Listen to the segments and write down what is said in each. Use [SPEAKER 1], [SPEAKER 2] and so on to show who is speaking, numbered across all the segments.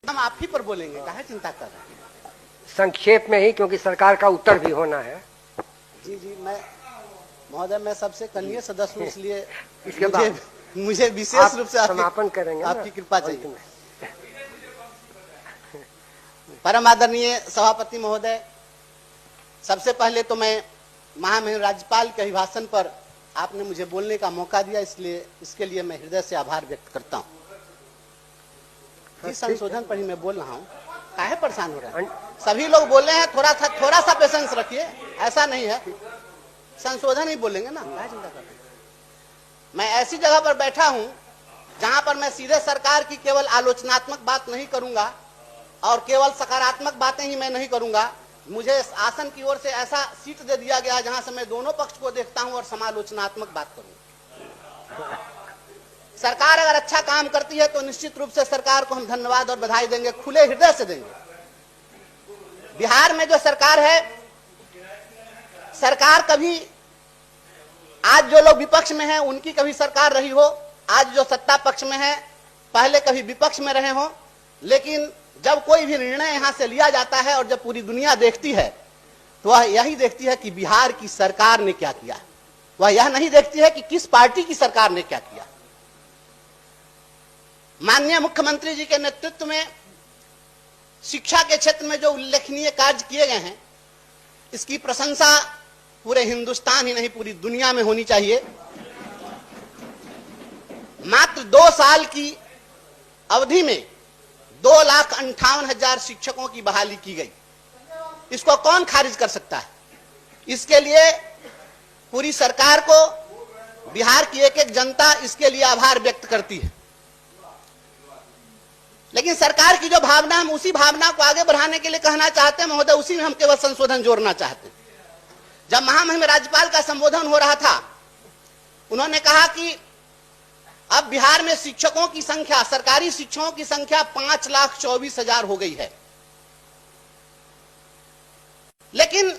[SPEAKER 1] हम आप ही पर बोलेंगे, काहे चिंता कर रहे हैं?
[SPEAKER 2] संक्षेप में ही, क्योंकि सरकार का उत्तर भी होना है।
[SPEAKER 1] जी मैं महोदय, मैं सबसे कनीय सदस्य हूँ, इसलिए
[SPEAKER 2] इसके बाद
[SPEAKER 1] मुझे विशेष रूप से
[SPEAKER 2] समापन करेंगे,
[SPEAKER 1] आपकी कृपा चाहिए। परम आदरणीय सभापति महोदय, सबसे पहले तो मैं महामहिम राज्यपाल के अभिभाषण पर आपने मुझे बोलने का मौका दिया, इसलिए इसके लिए मैं हृदय से आभार व्यक्त करता हूँ। इस संशोधन पर ही मैं बोल रहा हूँ, काहे परेशान हो रहे हैं? सभी लोग बोल रहे हैं, थोड़ा सा पेशेंस रखिए, ऐसा नहीं है, संशोधन ही बोलेंगे ना, क्या चिंता कर रहे हैं? मैं ऐसी जगह पर बैठा हूं जहां पर मैं सीधे सरकार की केवल आलोचनात्मक बात नहीं करूंगा और केवल सकारात्मक बातें ही मैं नहीं करूंगा। मुझे आसन की ओर से ऐसा सीट दे दिया गया जहां से मैं दोनों पक्ष को देखता हूं और समालोचनात्मक बात करूंगा। सरकार अगर अच्छा काम करती है तो निश्चित रूप से सरकार को हम धन्यवाद और बधाई देंगे, खुले हृदय से देंगे। बिहार में जो सरकार है, सरकार कभी, आज जो लोग विपक्ष में हैं उनकी कभी सरकार रही हो, आज जो सत्ता पक्ष में है पहले कभी विपक्ष में रहे हो, लेकिन जब कोई भी निर्णय यहां से लिया जाता है और जब पूरी दुनिया देखती है तो वह यही देखती है कि बिहार की सरकार ने क्या किया, वह यह नहीं देखती है कि किस पार्टी की सरकार ने क्या किया। माननीय मुख्यमंत्री जी के नेतृत्व में शिक्षा के क्षेत्र में जो उल्लेखनीय कार्य किए गए हैं, इसकी प्रशंसा पूरे हिंदुस्तान ही नहीं पूरी दुनिया में होनी चाहिए। मात्र 2 साल की अवधि में 2,58,000 शिक्षकों की बहाली की गई। इसको कौन खारिज कर सकता है? इसके लिए पूरी सरकार को, बिहार की एक एक जनता इसके लिए आभार व्यक्त करती है। लेकिन सरकार की जो भावना, हम उसी भावना को आगे बढ़ाने के लिए कहना चाहते हैं महोदय, उसी में हम केवल संशोधन जोड़ना चाहते हैं। जब महामहिम राज्यपाल का संबोधन हो रहा था, उन्होंने कहा कि अब बिहार में शिक्षकों की संख्या, सरकारी शिक्षकों की संख्या 5,24,000 हो गई है। लेकिन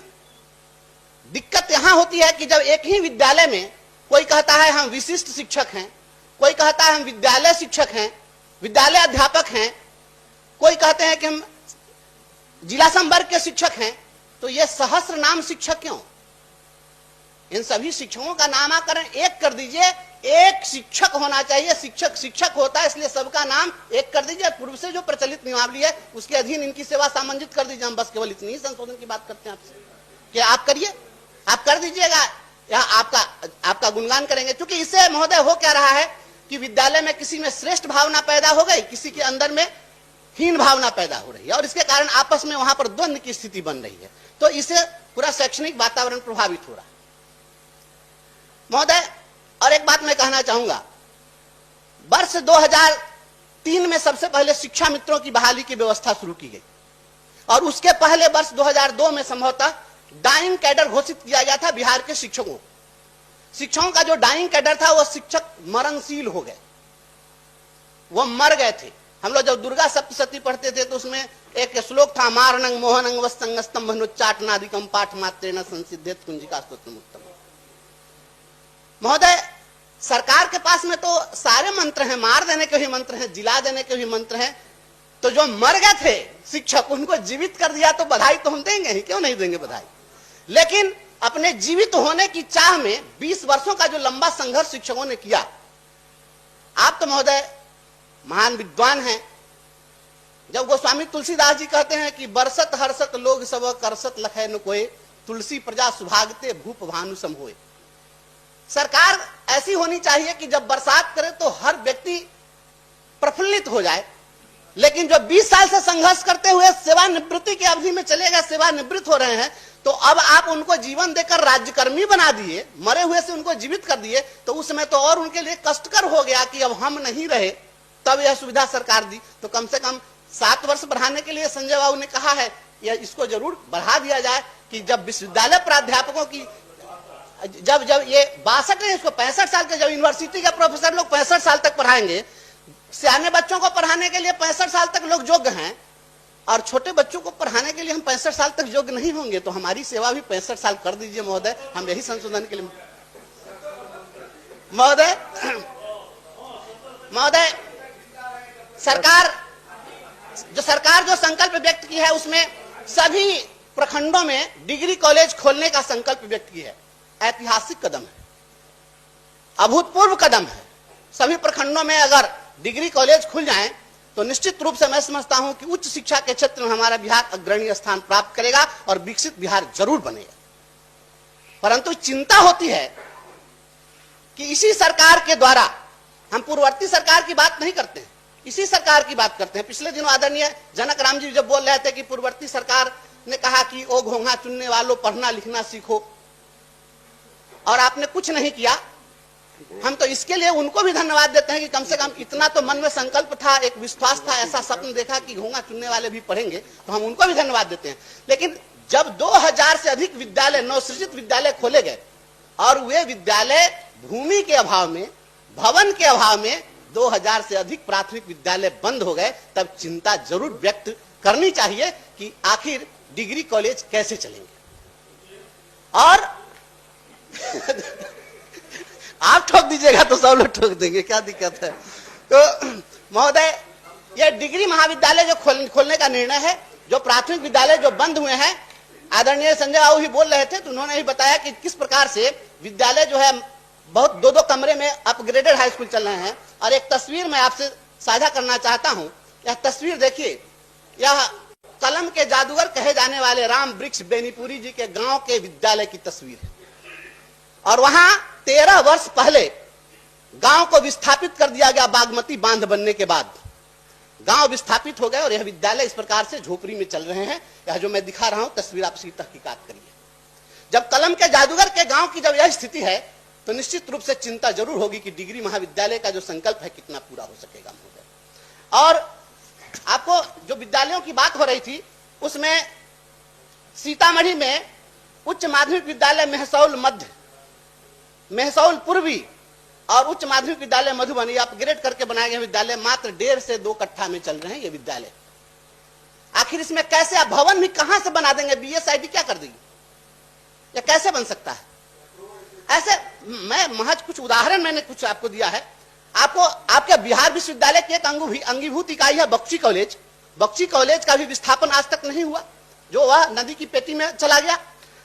[SPEAKER 1] दिक्कत यहां होती है कि जब एक ही विद्यालय में कोई कहता है हम विशिष्ट शिक्षक हैं, कोई कहता है हम विद्यालय शिक्षक हैं, विद्यालय अध्यापक हैं, कोई कहते हैं कि हम जिला संवर्ग के शिक्षक हैं, तो ये सहस्र नाम शिक्षक क्यों? इन सभी शिक्षकों का नामाकरण एक कर दीजिए, एक शिक्षक होना चाहिए, शिक्षक शिक्षक होता है, इसलिए सबका नाम एक कर दीजिए। पूर्व से जो प्रचलित नियमावली है उसके अधीन इनकी सेवा सामंजित कर दीजिए। हम बस केवल इतनी ही संशोधन की बात करते हैं आपसे कि आप करिए, आप कर दीजिएगा, या आपका गुणगान करेंगे। क्योंकि इससे महोदय हो क्या रहा है कि विद्यालय में किसी में श्रेष्ठ भावना पैदा हो गई, किसी के अंदर में हीन भावना पैदा हो रही है और इसके कारण आपस में वहां पर द्वंद्व की स्थिति बन रही है। तो इससे पूरा शैक्षणिक वातावरण प्रभावित हो रहा है महोदय। और एक बात मैं कहना चाहूंगा, वर्ष 2003 में सबसे पहले शिक्षा मित्रों की बहाली की व्यवस्था शुरू की गई और उसके पहले वर्ष 2002 में संभवतः डाइंग कैडर घोषित किया गया था बिहार के शिक्षकों। शिक्षकों का जो डाइंग कैडर था वो शिक्षक मरणशील हो गए, वो मर गए थे। हम लोग जब दुर्गा सप्तशती पढ़ते थे तो उसमें एक श्लोक था, मारणंग मोहनंग वस्तंगस्तंभनुच्चाटनादिकम पाठ मात्रेण संसिद्धेत कुंजिका स्तोत्रमुत्तम। महोदय, सरकार के पास में तो सारे मंत्र हैं, मार देने के भी मंत्र हैं, जिला देने के भी मंत्र हैं, तो जो मर गए थे शिक्षक उनको जीवित कर दिया तो बधाई तो हम देंगे ही, क्यों नहीं देंगे बधाई। लेकिन अपने जीवित होने की चाह में 20 वर्षों का जो लंबा संघर्ष शिक्षकों ने किया, आप तो महोदय महान विद्वान हैं। जब गोस्वामी तुलसीदास जी कहते हैं कि बरसत हर्षत लोग सब करसत लखै न कोय, तुलसी प्रजा सुभागते भूप भानु सम होय। सरकार ऐसी होनी चाहिए कि जब बरसात करे तो हर व्यक्ति प्रफुल्लित हो जाए। लेकिन जो 20 साल से संघर्ष करते हुए सेवानिवृत्ति की अवधि में चले गए, सेवानिवृत्त हो रहे हैं, तो अब आप उनको जीवन देकर राज्यकर्मी बना दिए, मरे हुए से उनको जीवित कर दिए, तो उस समय तो और उनके लिए कष्टकर हो गया कि अब हम नहीं रहे, तब यह सुविधा सरकार दी। तो कम से कम 7 वर्ष बढ़ाने के लिए संजय बाबू ने कहा है, यह इसको जरूर बढ़ा दिया जाए कि जब विश्वविद्यालय प्राध्यापकों की जब ये 62 नहीं, इसको 65 साल के, जब यूनिवर्सिटी के प्रोफेसर लोग 65 साल तक पढ़ाएंगे, सियाने बच्चों को पढ़ाने के लिए 65 साल तक लोग योग्य हैं और छोटे बच्चों को पढ़ाने के लिए हम 65 साल तक योग्य नहीं होंगे, तो हमारी सेवा भी 65 साल कर दीजिए महोदय। हम यही संशोधन के लिए महोदय सरकार जो सरकार जो संकल्प व्यक्त की है उसमें सभी प्रखंडों में डिग्री कॉलेज खोलने का संकल्प व्यक्त की है। ऐतिहासिक कदम है, अभूतपूर्व कदम है। सभी प्रखंडों में अगर डिग्री कॉलेज खुल जाएं तो निश्चित रूप से मैं समझता हूं कि उच्च शिक्षा के क्षेत्र में हमारा बिहार अग्रणी स्थान प्राप्त करेगा और विकसित बिहार जरूर बनेगा। परंतु चिंता होती है कि इसी सरकार के द्वारा, हम पूर्ववर्ती सरकार की बात नहीं करते हैं, इसी सरकार की बात करते हैं। पिछले दिनों आदरणीय जनक राम जी जब बोल रहे थे कि पूर्ववर्ती सरकार ने कहा कि ओ घोंघा चुनने वालों पढ़ना लिखना सीखो, और आपने कुछ नहीं किया। हम तो इसके लिए उनको भी धन्यवाद देते हैं कि कम से कम इतना तो मन में संकल्प था, एक विश्वास था, ऐसा स्वप्न देखा कि घोंघा चुनने वाले भी पढ़ेंगे, तो हम उनको भी धन्यवाद देते हैं। लेकिन जब 2000 से अधिक विद्यालय, नवसृजित विद्यालय खोले गए और वे विद्यालय भूमि के अभाव में, भवन के अभाव में 2000 से अधिक प्राथमिक विद्यालय बंद हो गए, तब चिंता जरूर व्यक्त करनी चाहिए कि आखिर डिग्री कॉलेज कैसे चलेंगे। और आप ठोक दीजिएगा तो सब लोग ठोक देंगे, क्या दिक्कत है। तो महोदय, ये डिग्री महाविद्यालय जो खोलने का निर्णय है, जो प्राथमिक विद्यालय जो बंद हुए हैं, आदरणीय संजय बाबू ही बोल रहे थे तो उन्होंने ही बताया कि किस प्रकार से विद्यालय जो है बहुत 2-2 कमरे में अपग्रेडेड हाई स्कूल चल रहे हैं। और एक तस्वीर मैं आपसे साझा करना चाहता हूं। यह तस्वीर देखिए, यह कलम के जादूगर कहे जाने वाले राम वृक्ष बेनीपुरी जी के गांव के विद्यालय की तस्वीर है। और वहां 13 वर्ष पहले गांव को विस्थापित कर दिया गया। बागमती बांध बनने के बाद गांव विस्थापित हो गए और यह विद्यालय इस प्रकार से झोपड़ी में चल रहे हैं। यह जो मैं दिखा रहा हूं तस्वीर, आप इसकी तहकीकात करिए। जब कलम के जादूगर के गांव की जब यह स्थिति है तो निश्चित रूप से चिंता जरूर होगी कि डिग्री महाविद्यालय का जो संकल्प है कितना पूरा हो सकेगा। और आपको जो विद्यालयों की बात हो रही थी उसमें सीतामढ़ी में उच्च माध्यमिक विद्यालय मेहसौल मध्य, मेहसौल पूर्वी और उच्च माध्यमिक विद्यालय मधुबनी अपग्रेड करके बनाए गए विद्यालय मात्र 1.5 से 2 कट्ठा में चल रहे हैं ये विद्यालय। आखिर इसमें कैसे आप भवन भी कहां से बना देंगे? बीएसआईडी क्या कर देगी? यह कैसे बन सकता है? ऐसे मैं महज कुछ उदाहरण मैंने कुछ आपको दिया है। आपको आपके बिहार विश्वविद्यालय की एक अंगीभूत इकाई है बख्शी कॉलेज। बख्शी कॉलेज का भी विस्थापन आज तक नहीं हुआ, जो वह नदी की पेटी में चला गया।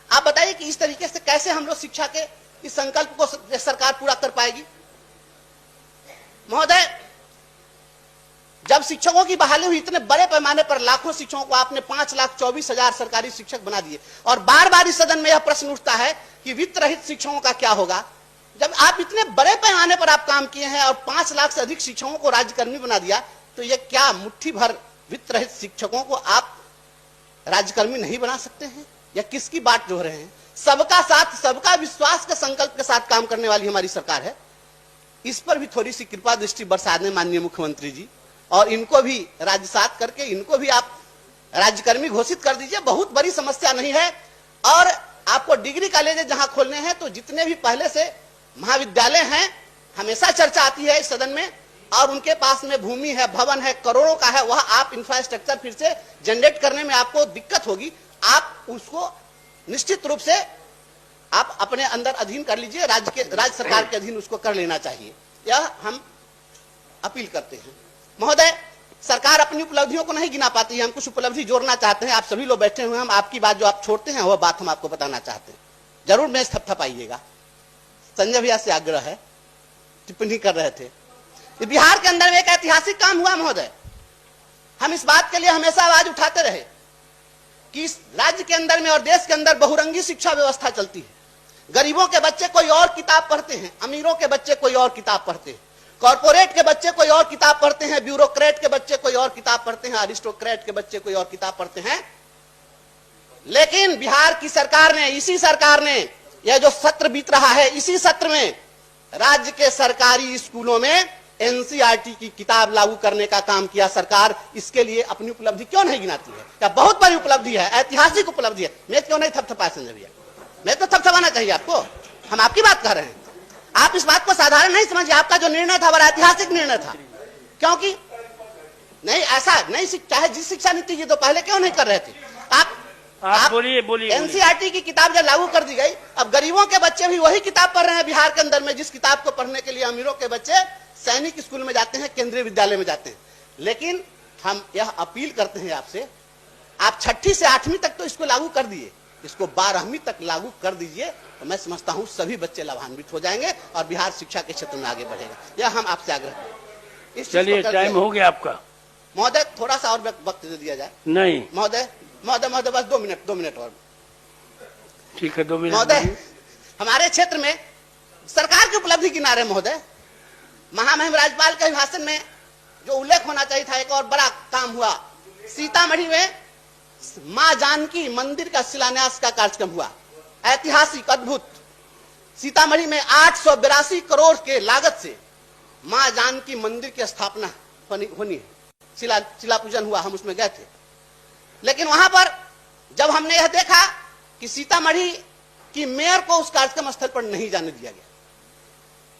[SPEAKER 1] आप बताइए कि इस तरीके से कैसे हम लोग शिक्षा के इस संकल्प को सरकार पूरा कर पाएगी? महोदय, जब शिक्षकों की बहाली हुई, इतने बड़े पैमाने पर लाखों शिक्षकों को आपने 5,24,000 सरकारी शिक्षक बना दिए, और बार बार इस सदन में यह प्रश्न उठता है कि वित्त रहित शिक्षकों का क्या होगा। जब आप इतने बड़े पैमाने पर आप काम किए हैं और 5 लाख से अधिक शिक्षकों को राज्यकर्मी बना दिया, तो यह क्या मुट्ठी भर वित्त रहित शिक्षकों को आप राज्यकर्मी नहीं बना सकते हैं? या किसकी बात जोड़ रहे हैं? सबका साथ सबका विश्वास के संकल्प के साथ काम करने वाली हमारी सरकार है। इस पर भी थोड़ी सी कृपा दृष्टि बरसा दें माननीय मुख्यमंत्री जी, और इनको भी राज्यसात करके इनको भी आप राज्यकर्मी घोषित कर दीजिए। बहुत बड़ी समस्या नहीं है। और आपको डिग्री कॉलेज जहां खोलने हैं तो जितने भी पहले से महाविद्यालय हैं, हमेशा चर्चा आती है इस सदन में, और उनके पास में भूमि है, भवन है, करोड़ों का है, वह आप इंफ्रास्ट्रक्चर फिर से जनरेट करने में आपको दिक्कत होगी। आप उसको निश्चित रूप से आप अपने अंदर अधीन कर लीजिए, राज्य सरकार के अधीन उसको कर लेना चाहिए, यह हम अपील करते हैं। महोदय, सरकार अपनी उपलब्धियों को नहीं गिना पाती है, हम कुछ उपलब्धि जोड़ना चाहते हैं। आप सभी लोग बैठे हुए हैं, हम आपकी बात जो आप छोड़ते हैं वह बात हम आपको बताना चाहते हैं। जरूर मैं थपथपाइएगा। संजय भैया से आग्रह है, टिप्पणी कर रहे थे। बिहार के अंदर में एक ऐतिहासिक काम हुआ महोदय। हम इस बात के लिए हमेशा आवाज उठाते रहे कि इस राज्य के अंदर में और देश के अंदर बहुरंगी शिक्षा व्यवस्था चलती है। गरीबों के बच्चे कोई और किताब पढ़ते हैं, अमीरों के बच्चे कोई और किताब पढ़ते हैं, कॉर्पोरेट के बच्चे कोई और किताब पढ़ते हैं, ब्यूरोक्रेट के बच्चे कोई और किताब पढ़ते हैं, अरिस्टोक्रेट के बच्चे कोई और किताब पढ़ते हैं। लेकिन बिहार की सरकार ने, इसी सरकार ने, यह जो सत्र बीत रहा है, इसी सत्र में राज्य के सरकारी स्कूलों में एनसीईआरटी की किताब लागू करने का काम किया। सरकार इसके लिए अपनी उपलब्धि क्यों नहीं गिनाती है? क्या बहुत बड़ी उपलब्धि है, ऐतिहासिक उपलब्धि है। मैं क्यों नहीं थपथपाया संजय भैया? मैं तो थपथपाना चाहिए आपको। हम आपकी बात कर रहे हैं, आप इस बात को साधारण नहीं समझिए। आपका जो निर्णय था बड़ा ऐतिहासिक निर्णय था, क्योंकि नहीं ऐसा नहीं, चाहे जिस शिक्षा नीति की तो पहले क्यों नहीं कर रहे थे आप
[SPEAKER 3] बोलिए।
[SPEAKER 1] एनसीईआरटी की किताब जब लागू कर दी गई, अब गरीबों के बच्चे भी वही किताब पढ़ रहे हैं बिहार के अंदर में, जिस किताब को पढ़ने के लिए अमीरों के बच्चे सैनिक स्कूल में जाते हैं, केंद्रीय विद्यालय में जाते हैं। लेकिन हम यह अपील करते हैं आपसे, आप 6ठी से 8वीं तक तो इसको लागू कर दिए, इसको 12वीं तक लागू कर दीजिए, तो मैं समझता हूं सभी बच्चे लाभान्वित हो जाएंगे और बिहार शिक्षा के क्षेत्र में आगे बढ़ेगा। यह हम आपसे आग्रह करते हैं।
[SPEAKER 3] चलिए, टाइम हो गया आपका।
[SPEAKER 1] महोदय, थोड़ा सा और वक्त दे दिया जाए।
[SPEAKER 3] नहीं,
[SPEAKER 1] महोदय महोदय महोदय बस 2 मिनट और।
[SPEAKER 3] ठीक है, 2 मिनट।
[SPEAKER 1] महोदय, हमारे क्षेत्र में सरकार की उपलब्धि किनारे महोदय, महामहिम राज्यपाल के भाषण में जो उल्लेख होना चाहिए था, एक और बड़ा काम हुआ। सीतामढ़ी में मां जानकी मंदिर का शिलान्यास का कार्यक्रम हुआ, ऐतिहासिक अद्भुत। सीतामढ़ी में 882 करोड़ के लागत से मां जानकी मंदिर की स्थापना होनी है, शिला पूजन हुआ, हम उसमें गए थे। लेकिन वहां पर जब हमने यह देखा कि सीतामढ़ी की मेयर को उस कार्यक्रम स्थल पर नहीं जाने दिया गया,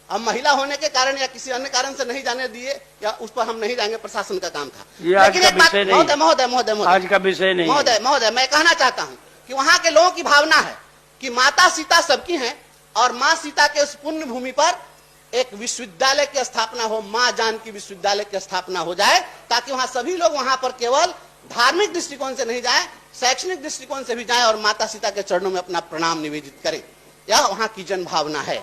[SPEAKER 1] अब महिला होने के कारण या किसी अन्य कारण से नहीं जाने दिए, या उस पर हम नहीं जाएंगे, प्रशासन का काम था। लेकिन एक बात महोदय,
[SPEAKER 3] आज का विषय नहीं।
[SPEAKER 1] महोदय, मैं कहना चाहता हूं कि वहां के लोगों की भावना है कि माता सीता सबकी हैं, और मां सीता के उस पुण्य भूमि पर एक विश्वविद्यालय की स्थापना हो, मां जानकी विश्वविद्यालय की स्थापना हो जाए, ताकि वहां सभी लोग वहां पर केवल धार्मिक दृष्टिकोण से नहीं जाए, शैक्षणिक दृष्टिकोण से भी जाए और माता सीता के चरणों में अपना प्रणाम निवेदित करें। यह वहां की जन भावना है।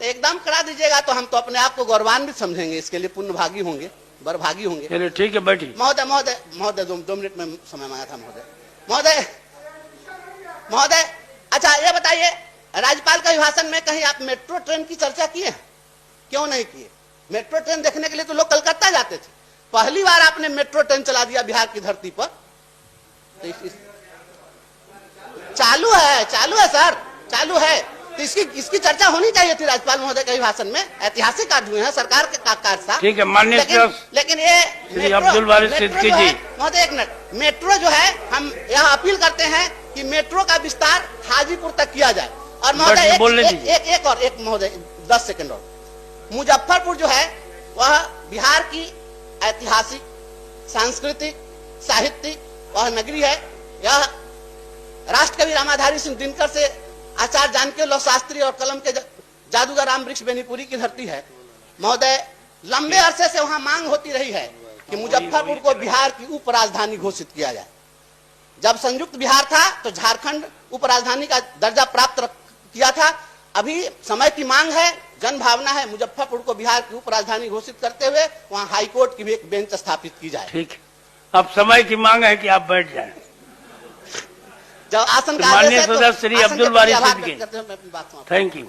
[SPEAKER 1] तो एकदम करा दीजिएगा तो हम तो अपने आप को गौरवान्वित समझेंगे, इसके लिए पुण्यभागी होंगे, बरभागी होंगे।
[SPEAKER 3] चलिए, ठीक है, बैठिए।
[SPEAKER 1] महोदय 2 मिनट में समय मांगा था महोदय। अच्छा, ये बताइए, राज्यपाल का भाषण में कहीं आप मेट्रो ट्रेन की चर्चा किए? क्यों नहीं किए? मेट्रो ट्रेन देखने के लिए तो लोग कलकत्ता जाते थे, पहली बार आपने मेट्रो ट्रेन चला दिया बिहार की धरती पर। तो चालू है सर, चालू है, तो इसकी चर्चा होनी चाहिए थी राज्यपाल महोदय के भाषण में। ऐतिहासिक कार्य हुए हैं, सरकार के कार्य था।
[SPEAKER 3] ठीक है, माननीय
[SPEAKER 1] लेकिन ये
[SPEAKER 3] अब्दुल वारिस सिद्दीकी जी,
[SPEAKER 1] महोदय 1 मिनट, मेट्रो जो है, हम यह अपील करते हैं कि मेट्रो का विस्तार हाजीपुर तक किया जाए। और महोदय एक महोदय 10 सेकंड और, मुजफ्फरपुर जो है वह बिहार की ऐतिहासिक, सांस्कृतिक, साहित्यिक वह नगरी है। यह राष्ट्रकवि रामाधारी सिंह दिनकर से आचार्य जानकीवल्लभ शास्त्री और कलम के जादूगर राम वृक्ष बेनीपुरी की धरती है। महोदय, लंबे अरसे से वहां मांग होती रही है कि मुजफ्फरपुर को बिहार की उप राजधानी घोषित किया जाए। जब संयुक्त बिहार था तो झारखंड उप राजधानी का दर्जा प्राप्त किया था। अभी समय की मांग है, जन भावना है, मुजफ्फरपुर को बिहार की उप राजधानी घोषित करते हुए वहां हाईकोर्ट की भी एक बेंच स्थापित की जाए।
[SPEAKER 3] ठीक है, अब समय की मांग है कि आप बैठ जाएं।
[SPEAKER 1] जब आसन का
[SPEAKER 3] माननीय सदस्य श्री अब्दुल वारिस सिद्दीकी,
[SPEAKER 1] करते हैं, मैं अपनी बात समाप्त।
[SPEAKER 3] Thank you.